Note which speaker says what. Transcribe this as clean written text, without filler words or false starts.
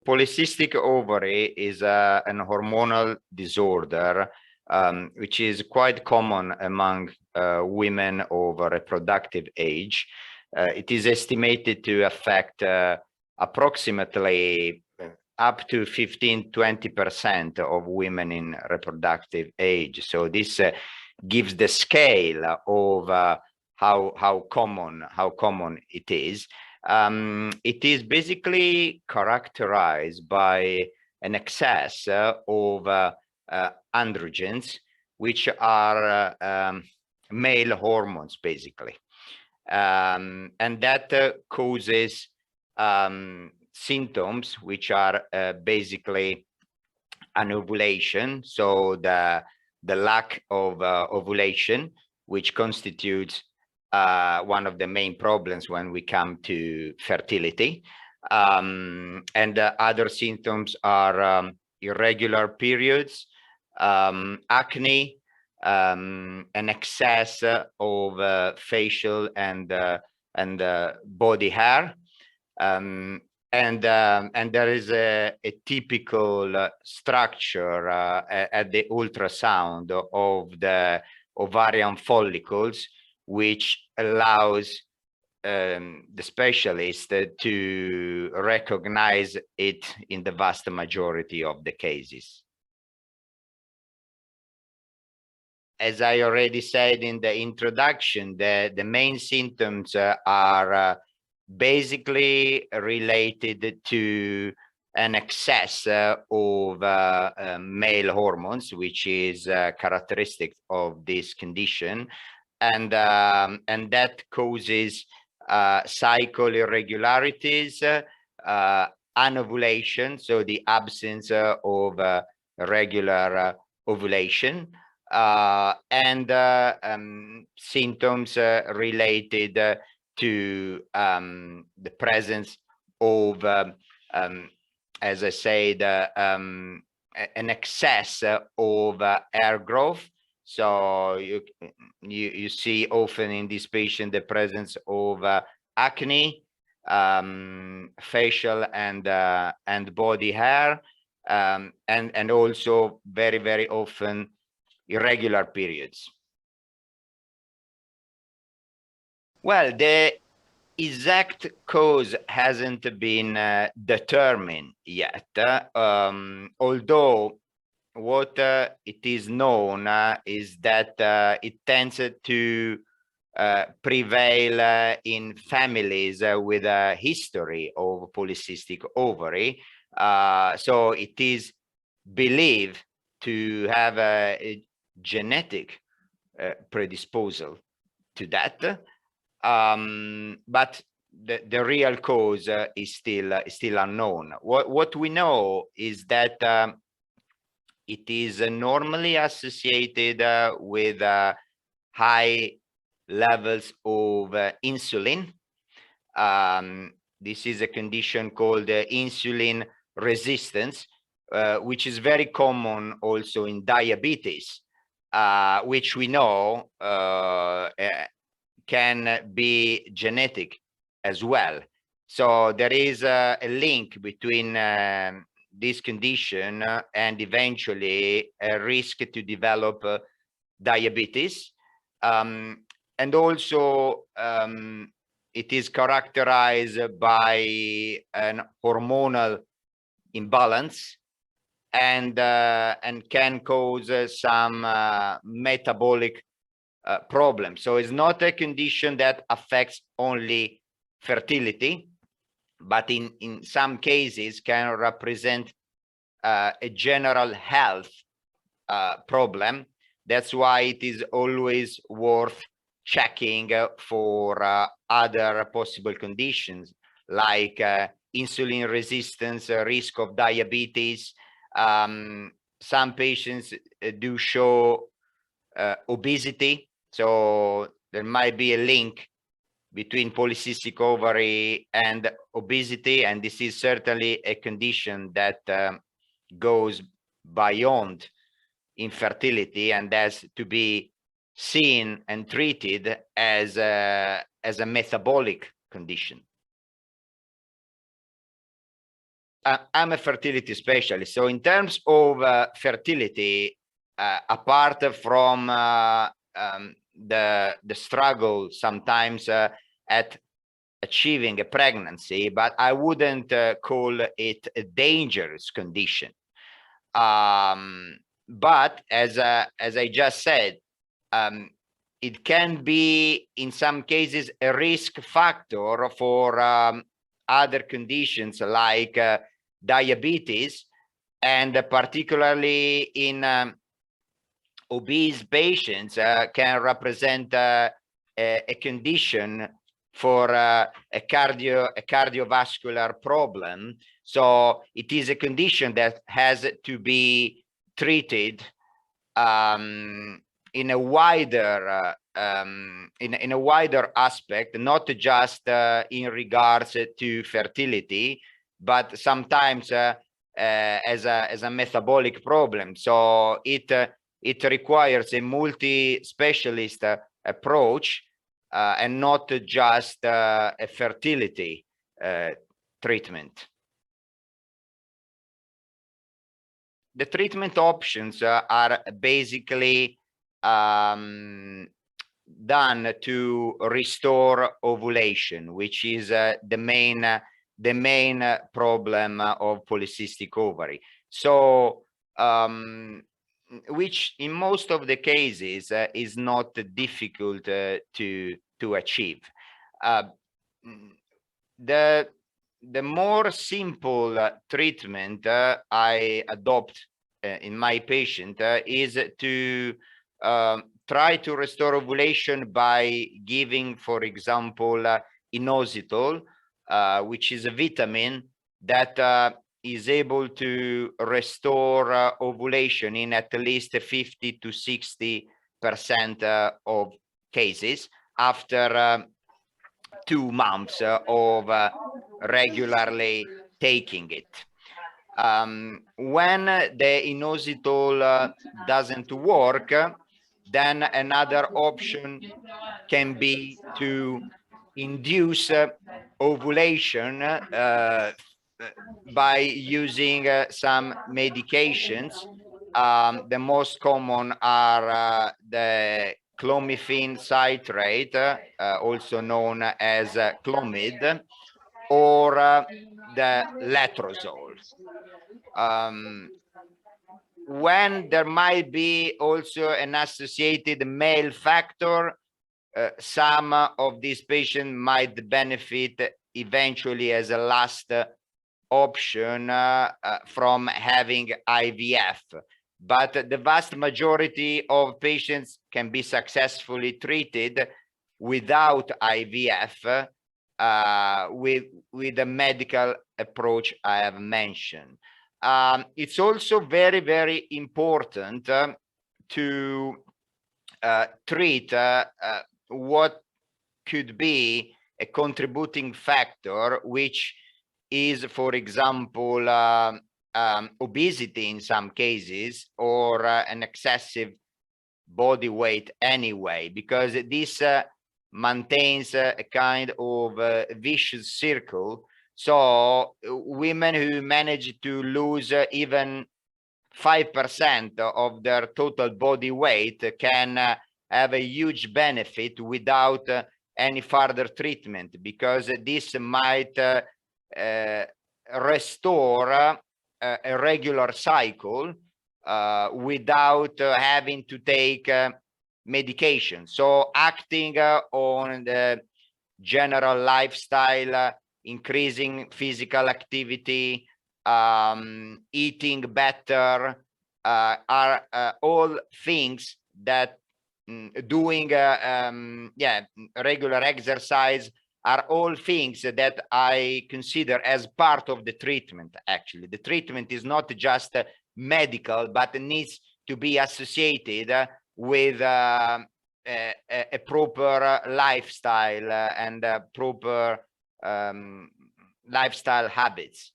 Speaker 1: polycystic ovary is an hormonal disorder which is quite common among women of reproductive age. It is estimated to affect approximately up to 15–20% of women in reproductive age. So this gives the scale of how common it is. It is basically characterized by an excess of androgens, which are male hormones, basically. And that causes symptoms which are basically anovulation, so the lack of ovulation, which constitutes one of the main problems when we come to fertility. And other symptoms are irregular periods, acne, an excess of facial and body hair, and there is a typical structure at the ultrasound of the ovarian follicles, which allows the specialist to recognize it in the vast majority of the cases. As I already said in the introduction, the main symptoms are basically related to an excess of male hormones, which is characteristic of this condition, and that causes cycle irregularities, anovulation, so the absence of regular ovulation, and symptoms related to the presence of, as I said, an excess of hair growth. So you see often in this patient the presence of acne, facial and body hair, and also very often irregular periods. Well, the exact cause hasn't been determined yet, although what it is known is that it tends to prevail in families with a history of polycystic ovary. So it is believed to have a genetic predisposal to that, but the real cause is still unknown. What we know is that it is normally associated with high levels of insulin. This is a condition called insulin resistance, which is very common also in diabetes, which we know can be genetic as well. So there is a link between this condition and eventually a risk to develop diabetes. And also it is characterized by an hormonal imbalance and can cause some metabolic problems. So it's not a condition that affects only fertility, but in some cases can represent a general health problem. That's why it is always worth checking for other possible conditions like insulin resistance, risk of diabetes. Some patients do show obesity, so there might be a link between polycystic ovary and obesity, and this is certainly a condition that goes beyond infertility and has to be seen and treated as a metabolic condition. I'm a fertility specialist. So in terms of fertility, apart from the struggle sometimes at achieving a pregnancy, but I wouldn't call it a dangerous condition. But as I just said, it can be in some cases a risk factor for other conditions like diabetes, and particularly in obese patients can represent a condition for a cardiovascular problem. So it is a condition that has to be treated in a wider in a wider aspect, not just in regards to fertility, but sometimes as a metabolic problem. So it requires a multi-specialist approach and not just a fertility treatment. The treatment options are basically done to restore ovulation, which is the main problem of polycystic ovary. So which in most of the cases is not difficult to achieve. The more simple treatment I adopt in my patient is to try to restore ovulation by giving, for example, inositol, which is a vitamin that is able to restore ovulation in at least 50 to 60% of cases after 2 months of regularly taking it. When the inositol doesn't work, then another option can be to induce ovulation by using some medications. The most common are the clomiphene citrate, also known as Clomid, or the letrozole. When there might be also an associated male factor, some of these patients might benefit eventually as a last option from having IVF. But the vast majority of patients can be successfully treated without IVF with the medical approach I have mentioned. It's also very, very important to treat what could be a contributing factor, which is, for example, obesity in some cases, or an excessive body weight anyway, because this maintains a kind of vicious circle. So women who manage to lose even 5% of their total body weight can have a huge benefit without any further treatment, because this might restore a regular cycle without having to take medication. So acting on the general lifestyle, increasing physical activity, eating better, are all things that doing regular exercise are all things that I consider as part of the treatment. Actually, the treatment is not just medical, but it needs to be associated with a proper lifestyle and proper lifestyle habits.